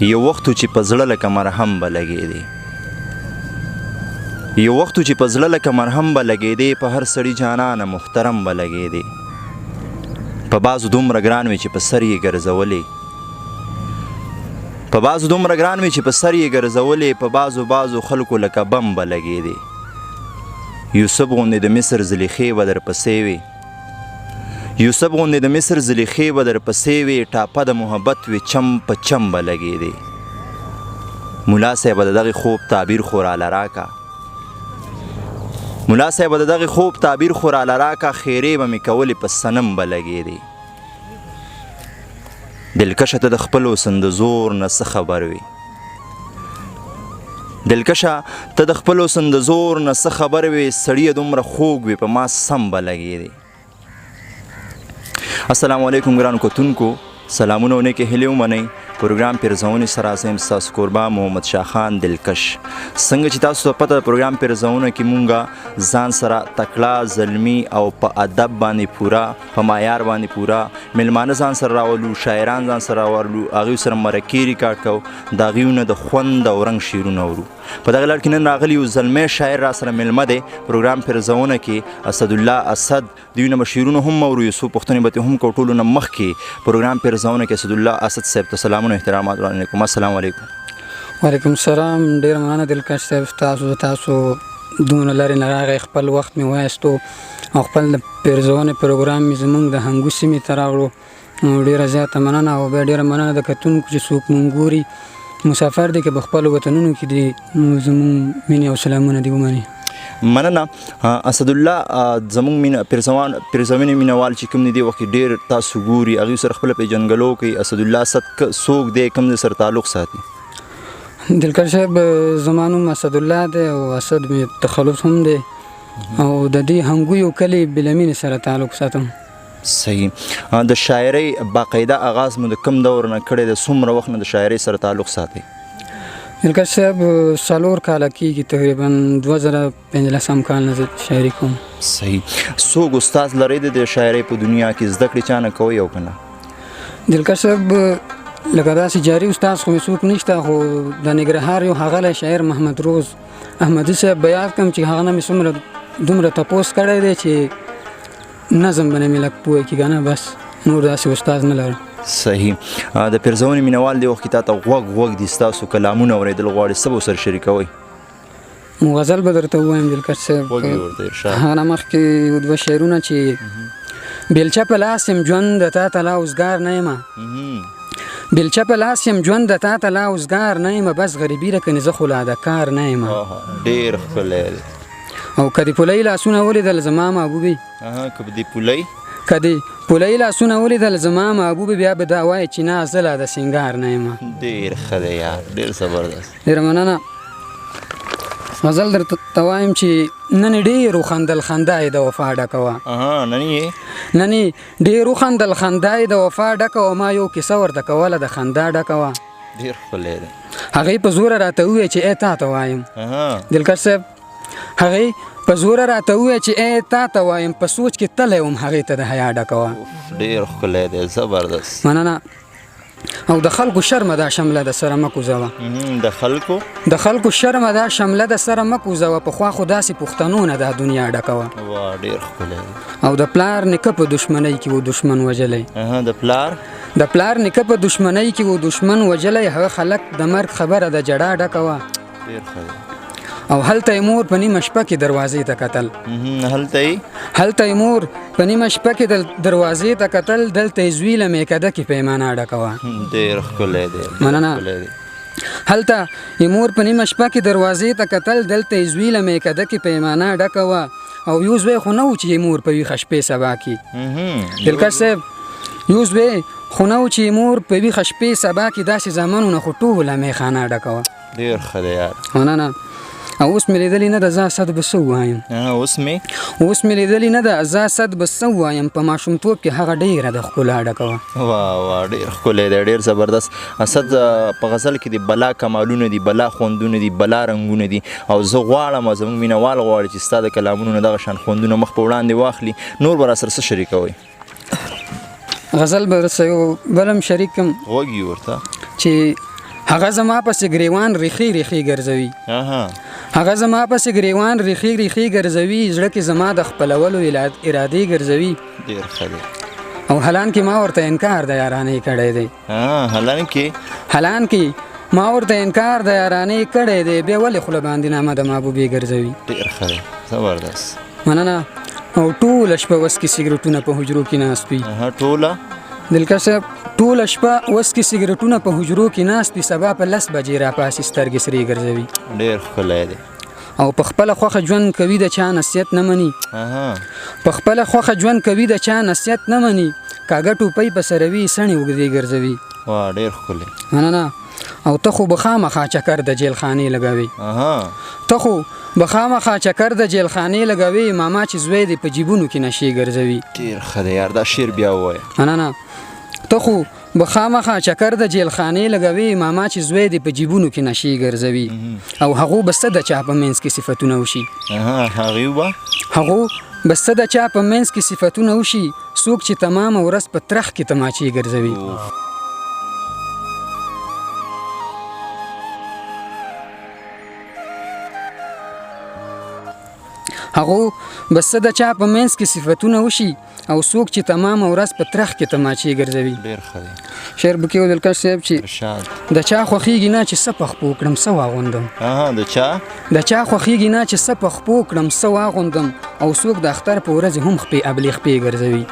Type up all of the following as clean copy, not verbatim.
یو وخت چې په زړه لکه مرهم به لګېدې یو وخت چې په زړه لکه مرهم به لګېدې په هر سړي جانانه محترم به لګېدې په بعضو دومره ګران وي چې په سر یې ګرځولې په بعضو دومره ګران وي چې په سر یې ګرځولې په بعضو خلکو لکه بم به لګېدې یوسف غوندې د مصر زلیخې به درپسې وي یوسف غوندې د مصر زلیخې به درپسې وي ټاپه د محبت وي چم په چم به لګېدې ملا صاحبه د دغې خوب تعبیر خو راله راکه ملا صاحبه د دغې خوب تعبیر خو راله راکه خیرې به مې کولې په صنم به لګېدې دلکشه ته د خپل حسن د زور نه څه خبر وي دلکشه ته د خپل حسن د زور نه څه خبر وي سړیه دومره خوږ وي په ما سم به لګېدې السلام علیکم ګرانو کتونکو سلامونه و نیکې هیلې ومنئ پروګرام پیرزونې سره زه یم ستاسو کوربه محمد شاه خان دلکش څنګه چې تاسو ته پته د پروګرام پیرزونه کې مونږه ځان سره تکړه زلمي او په ادب باندې پوره په معیار باندې پوره میلمانه ځان سره راولو شاعران ځان سره راولو هغوی سره مرکې ریکارډ کوو د هغوی نه د خوند او رنګ شعرونه اورو په دغه لړ کې نن راغلی یو زلمی شاعر را سره میلمه دی پروګرام پیرزونه کې اسدالله اسد دوی نه به شعرونه هم اورو یو څو پوښتنې به هم کوو ټولو نه مخکې پروګرام پیرزونه کې اسدالله اسد صاحب ته سلامونه احترامات وړاندې کوم السلام علیکم وعلیکم السلام ډېره مننه دلکش صاحب تاسو دونه لرې نه راغی خپل وخت مې وایستو او خپل د پیرزونې پروګرام مې زموږ د هنګو سیمې ته راوړو ډېره زیاته مننه او بیا ډېره مننه د کتونکو چې څوک مونږ ګوري مسافر دی که په خپلو وطنونو کې دي نو زموږ مینې او سلامونه دې ومني مننه اسدالله زموږ پیرزونې مینهوال چې کوم دی دې وخت کې ډېر تاسو ګوري هغوی سره خپله پېژنګلو کوي اسدالله اسد څوک دی کوم ځای سره تعلق ساتي دلکش صاحب زما نوم اسدالله دی او اسد مې تخلص هم دی او د دې هنګویو کلي بلمینې سره تعلق ساتم صحیح د شاعرۍ باقاعده آغاز مو د کوم دور نه کړی د څومره وخت نه د شاعرۍ سره تعلق ساتئ دلکش صاحب 4 کاله کېږي تقریبا 2015 کال نه زه شاعري کوم صحیح څوک استاد لرئ د شاعرۍ په دنیا کې زده کړې چا نه کوئ او که نه دلکش صاحب لکه داسې جاري استاد خو مې څوک نشته خو د ننګرهار یو هغلی شاعر محمد روز احمدي صاحب به یاد کړم چې هغه نه مې دومره تپوس کړی دی چې نظم به نه مې لږ پوه کېږه نه بس نور داسې استاد نه لرم صحیح د پیرزونې مینهوال دې وخت کې تا ته غوږ دي ستاسو کلامونه اورېدل غواړي څه به ورسره شریکوئ غزل به درته ووایم دلکش صاحب هغه نه مخکې یو دوه شعرونه چې بیلچه په لاس یم ژوند د تا ته لا اوزګار نه یمه بیلچه په لاس یم ژوند د تا ته لا اوزګار نه یمه بس غریبي راکنې زه خو لا د کار نه یمه ډېر ښکلی او که دې پولۍ لاسونه ولیدل زما محبوبې که دې پولۍ که دې پولۍ لاسونه ولیدل زما محبوبې بیا به دا وایې چې نه زه لا د سینګار نه یم ډېر ښه دی یار ډېر زبردست ډېره مننه غزل درته وایم چې نن ډېر وخندل خندا یې د وفا ډکه وه نن یې ډېر وخندل خندا یې د وفا ډکه وه ما یو کیسه ورته کوله د خندا ډکه وه ډېر ښکلی دی هغې په زوره راته وویې چې ای تا ته وایم دلکش صاحب هغې په زوره راته وویې چې ای تا ته وایم په سوچ کې تلی وم هغې ته د حیا ډکه وه ډېر ښکلی دی زبردست مننه او د خلکو شرمه دا شمله د سره مه کوزوه د خلکو شرمه دا شمله د سره مه کوزوه پخوا خو داسې پښتنو نه دا دنیا ډکه وه ډېر ښکلی دی او د پلار نیکه په دشمنۍ کې و دشمن وژلی د پلار نیکه په دشمنۍ کې و دشمن وژلی هغه خلک د مرګ خبره د جړا ډکه وه ډېر ښه دی او هلته یې مور په نیمه شپه کې دروازې ته کتل هلته یې مور په نیمه شپه کې دروازې ته کتل دلته یې زوی له میکده کې پیمانه ډکه وه ډېر ښکلی دی مننه هلته یې مور په نیمه شپه کې دروازې ته کتل دلته یې زوی له میکده کې پیمانه ډکه وه او یو زوی خو نه و چې یې مور په ویښه شپې سبا کې دلکش صاحب یو زوی خو نه و چې یې مور په ویښه شپې سبا کې داسې زامنونه خو ټوله میخانه ډکه وه ډېر ښه دی یار مننه او اوس مې لیدلې نه ده زه اسد به څه ووایم اوس مې لیدلې نه ده زه اسد به څه ووایم په ماشومتوب کې هغه ډېره د ښکلا ډکه وه واه ډېر ښکلی دی ډېر زبردست اسد په غزل کې د بلا کمالونه دي بلا خوندونه دي بلا رنګونه دي او زه غواړم زموږ مینهوال غواړي چې ستا د کلامونو نه دغه شان خوندونه مخ په وړاندې واخلي نور به راسره څه شریکوئ غزل به درسره یو بل هم شریک کړم غوږ یې ورته چې هغه زما پسې ګریوان ریخي ګرځوي هغه زما پسې ګریوان ریخي ګرځوي زړه کې زما د خپلولو ارادې ګرځوي ډېر ښه دی او حالان کې ما ورته انکار د یارانې کړی دی حالان کې ما ورته انکار د یارانې کړی دی بیا ولې خوله باندې نامه د محبوبې ګرځوي ډېر ښه دی زبردست مننه او ټوله شپه وس کې سګرټونه په حجرو کې ناست وي دلکش صاحب ټوله شپه وس کې سګرټونه په حجرو کې ناست وي سبا په 10 بجې راپاسي سترګې سرې ګرځوي ډېر ښکلی دی او په خپله خوښه ژوند کوي د چا نصیحت نه مني په خپله خوښه ژوند کوي د چا نصیحت نه مني کاږه ټوپۍ په سره وي سڼې اوږدې ګرځوي ډېر ښکلی مننه او ته خو به خامخا چکر د جیل خانې لګوي ته خو به خامخا چکر د جیل خانې لګوي ماما چې زوی دی په جیبونو کې نشې ګرځوي ډېر ښه دی یار دا شعر بیا ووایه مننه ته خو به خامخا چکر د جیل خانې لګوي ماما چې زوی دی په جیبونو کې نشې ګرځوي او هغو به څه د چا په منځ کې صفتونه وشي هغو به څه د چا په منځ کې صفتونه وشي څوک چې تمامه ورځ په ترخ کې تماچې ګرځوي هغو به څه د چا په منځ کې صفتونه وشي او څوک چې تمامه ورځ په ترخ کې تماچې ګرځوي ډېر ښه دی شعر به کې و دلکش صاحب چې د چا خوښېږي نه چې څه په خپو کړم څه واغوندم د چا خوښېږي نه چې څه په خپو کړم څه واغوندم او څوک د اختر په ورځ هم خپې ابلې خپې ګرځوي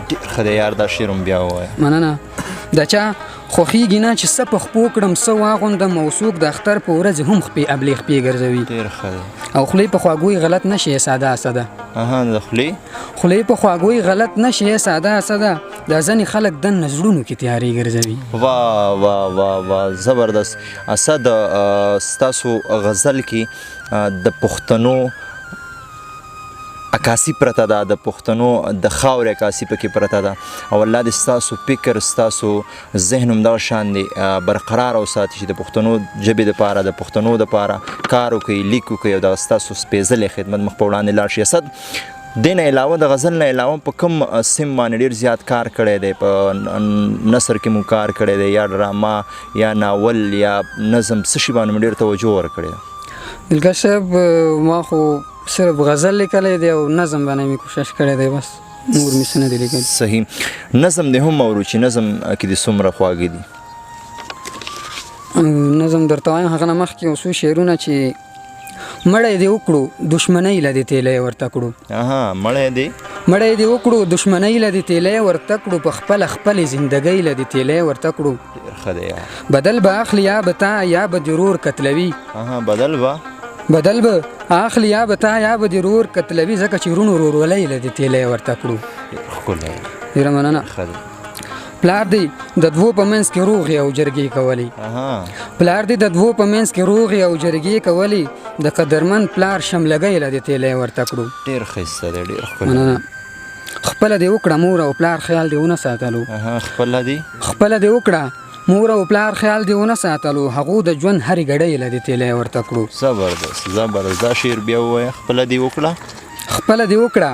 ډېر ښه دی یار دا شعر هم بیا ووایه مننه د چا خوښېږي نه چې څه په خپو کړم څه واغوندم او څوک د اختر په ورځ هم خپې ابلې خپې ګرځوي ډېر ښه دی او خولې په خواږوی غلط نشي ساده ساده د خولې په خواږوی غلط نشي ساده ساده دا ځینې خلک دننه زړونو کې تیارې ګرځوي واه زبردست اسد ستاسو غزل کې د پښتنو عکاسي پرته ده د پښتنو د خاورې عکاسي پکې پرته ده او الله دې ستاسو فکر ستاسو ذهن هم دغه شان دی برقرار وساتي چې د پښتنو ژبې دپاره د پښتنو دپاره کار وکړي لیک وکړي او دغه ستاسو سپېڅلی خدمت مخ په وړاندې لاړ شي اسد دې نه علاوه د غزل نه علاوه په کوم سیم باندې ډېر زیات کار کړی دی په نثر کې مو کار کړی دی یا ډرامه یا ناول یا نظم څه شي باندې مو ډېر توجه ورکړې ده دلکش صاحب ما خو صرف غزل لیکلی دی او نظم باندې مې کوشش کړی دی بس نور مې څه نه دی لیکلی صحیح نظم دې هم اورو چې نظم کې دې څومره خواږه دي نظم درته وایم هغه نه مخکې یو څو شعرونه چې مړی دې وکړو دشمنۍ له دې تیلی ورته کړو مړی دې وکړو دشمنۍ له دې تیلی ورته کړو په خپلې زندګۍ له دې تیلی ورته کړو بدل به اخلي یا به تا یا به دې رور قتلوي بدل به اخلي یا به تا یا به دې رور قتلوي ځکه چې رونو رورولۍ له دې تیلی ورته کړو ډېره مننه پلار دې د دوو په منځ کې روغې او جرګې کولې د قدرمن پلار شملګۍ له دې تیلی ورته کړو ډېر ښایسته دی ډېر ښکلی مننه خپله دې وکړه مور او پلار خیال دې ونه ساتلو خپله دې وکړه مور او پلار خیال دې ونه ساتلو هغو د ژوند هرې ګړۍ له دې تیلی ورته کړو زبردست دا شعر بیا ووایه خپله دې وکړه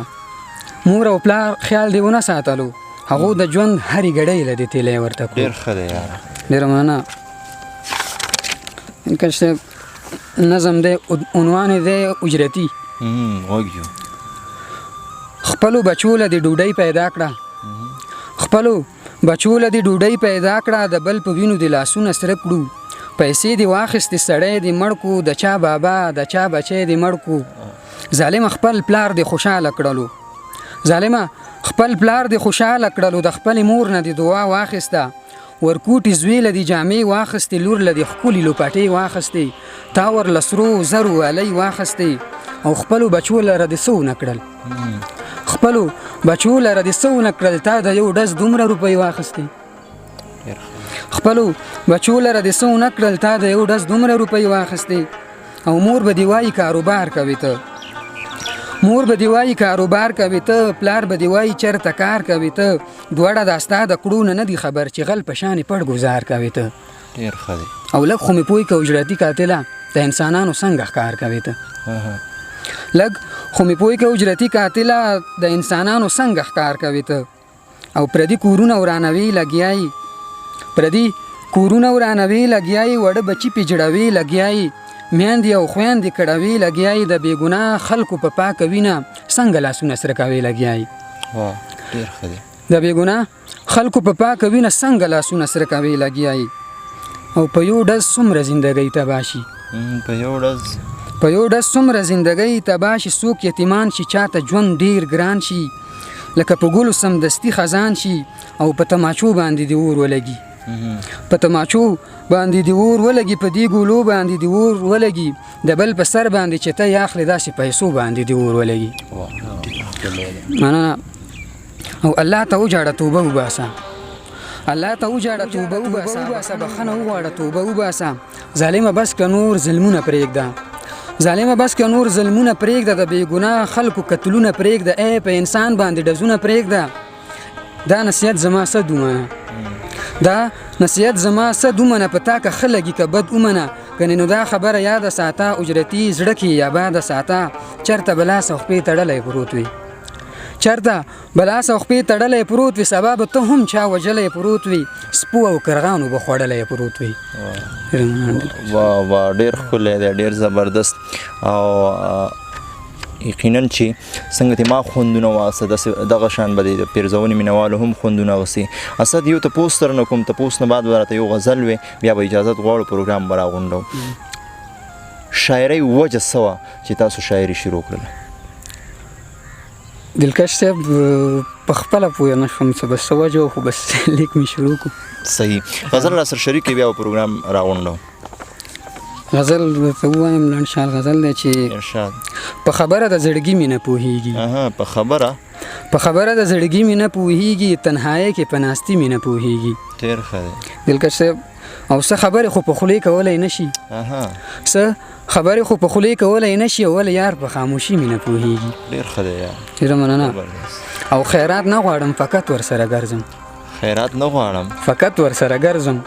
مور او پلار خیال دې ونه ساتلو هغو د ژوند هرې ګړۍ له دې تیلی ورته کړو ډېر ښه دی یاره ډېره مننه دلکش صاحب نظم دی عنوان دی اجرتي خپلو بچو له دې ډوډۍ پیدا کړه د بل په وینو دې لاسونه سره کړو پیسې دې واخیستې سړی دې مړ کړو د چا بابا د چا بچی دې مړ کړو ظالمه خپل پلار دې خوشحاله کړلو د خپلې مور نه دې دعا واخیسته ورکوټي زوی له دې جامې واخیستې لور له دې ښکلې لوپټې واخیستې تا ورله سرو زرو علۍ واخیستې او خپلو بچو لره دې څه ونه کړل تا د یو ډز دومره روپۍ واخیستې او مور به دې وایي کاروبار کوي ته پلار به دې وایي چېرته کار کوي ته دواړه دا ستا د کړو نه دي خبر چې غل په شانې پټ ګزار کوي ته او لږ خو مې پوه که اجرتي قاتله د انسانانو څنګه ښکار کوي ته او پردي کورونه ورانوي لګیایي کورونه ورانوي لګیا یې، واړه بچي پې جړوي لګیا یې، میندې او خویندې کړوي لګیا یې، د بېګناه خلکو په پاکه وینه څنګه لاسونه سره کوي لګیا یې. ډېر ښه دی. د بېګناه خلکو په پاکه وینه څنګه لاسونه سره کوي لګیا یې. او په یو ډز څومره زندګۍ تباه شي، په یو ډز څومره زندګۍ تباه شي، څوک یتیمان شي، چاته ژوند ډېر ګران شي، لکه په ګلو سمدستي خزان شي، او په تماچو باندې د اور ولګي، په تماچو باندې د اور ولګي، په دې ګلو باندې د اور ولګي، د بل په سر باندې چې ته یې اخلې داسې پیسو باندې د اور ولګي. مننه. او الله ته وجاړه توبه وباسه، الله ته وجاړه توبه وباسه، بخښنه وغواړه توبه وباسه. ظالمه بس که نور ظلمونه پرېږده، ظالمه بس که نور ظلمونه پرېږده، د بېګناه خلکو قتلونه پرېږده، ای په انسان باندې ډزونه پرېږده. دا نصیحت زما څه دومنه، دا نصیحت زما څه دومنه، په تا که ښه لګي که بد ومنه. کنې نو دا خبره یاده ساته، اجرتي زړه کې یا باده ساته، چېرته به لاس او خپې تړلی پروت وي، چېرته به لاس او خپې تړلی پروت وي، سبا به ته هم چا وژلی پروت وي، سپو او کرغانو به خوړلی پروت وي. واه ډېر ښکلی دی، ډېر زبردست. او یقینا چې څنګه چې ما خوندونه واخیسته داسې دغه شان به د پیرزونې مینهوالو هم خوندونه اخیستي. اسد یو تپوس درنه کوم، تپوس نه بعد به راته یو غزل وې، بیا به اجازت غواړو پروګرام به راغونډو. شاعرۍ وجه څه وه چې تاسو شاعري شروع کړله؟ دلکش صاحب په خپله پوه نه شوم څه بس څه وجه وه، خو بس لیک مې شروع کړو. صحیح. غزل راسره شریک کړئ، بیا به پروګرام راغونډو. غزل ورته ووایم لنډ شال غزل دی چې په خبره د زړګي مې نه پوهېږي، په خبره د زړګي مې نه پوهېږي، تنهایۍ کې په ناستي مې نه پوهېږي. ډېر ښه دی دلکش صاحب. او څه خبرې خو په خولې کولی نه شي، څه خبرې خو په خولې کولی نه شي، ولې یار په خاموشي مې نه پوهېږي. ډېر ښه دی یار. ډېره مننه. او خیرات نه غواړم فقط ورسره ګرځم، خیرات نه غواړم فقط ورسره ګرځم،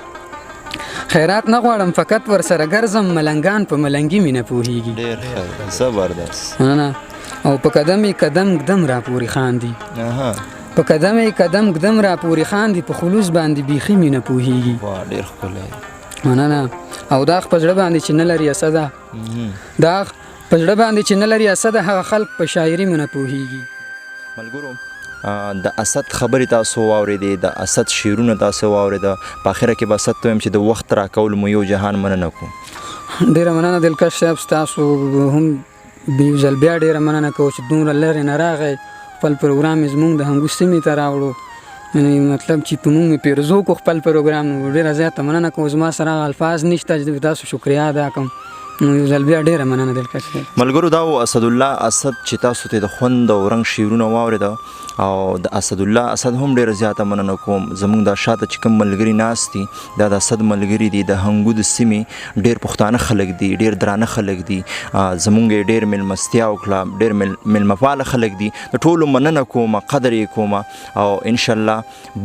خیرات نه غواړم فقط ورسره ګرځم، ملنګان په ملنګي مې نه پوهېږي. ډېر ښه زبردست. مننه. او په قدم یې قدم ږدم را پورې خاندي، په قدم یې قدم ږدم را پورې خاندي، په خلوص باندې بیخي مې نه پوهېږي. ډېر ښکلی. مننه. او داغ په زړه باندې چې نه لري اسده، داغ په زړه باندې چې نه لري اسده، هغه خلق په شاعري مې نه پوهېږي. ملګرو د اسد خبرې تاسو واورېدې، د اسد شعرونه تاسو واورېده. په اخره کې به اسد ته وایم چې د وخت راکول مو یو جهان مننه کوم. ډېره مننه دلکش صاحب، ستاسو هم یو ځل بیا ډېره مننه کوو چې دومره لرې نه راغی، خپل پروګرام یې زموږ د هنګو سیمې ته راوړو، یعنې مطلب چې په موږ یې پیرزو کو خپل پروګرام. ډېره زیاته مننه کوم، زما سره الفاظ نشته چې تاسو شکریا ادا کړم. نو یو ځل بیا ډېره مننه دلکش صاحب. ملګرو دا و اسدالله اسد چې تاسو ته د خوند او رنګ شعرونه واورېده، او د اسدالله اسد هم ډېره زیاته مننه کوم. زموږ دا شاته چې کوم ملګري ناست دي، دا د اسد ملګري دي، د هنګو د سیمې ډېر پښتانه خلک دي، ډېر درانه خلک دي، زموږ یې ډېر میلمستیا وکړه، ډېر میلمهپاله خلک دي. د ټولو مننه کوم، قدر یې کوم. او انشاءالله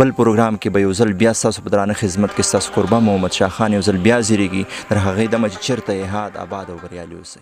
بل پروګرام کې به یو ځل بیا ستاسو په درانه خدمت کې ستاسو قربان محمد شاه خان یو ځل بیا زیریږي. تر هغې دمه چې چېرته یې هاد آباد او بریالي اوسئ.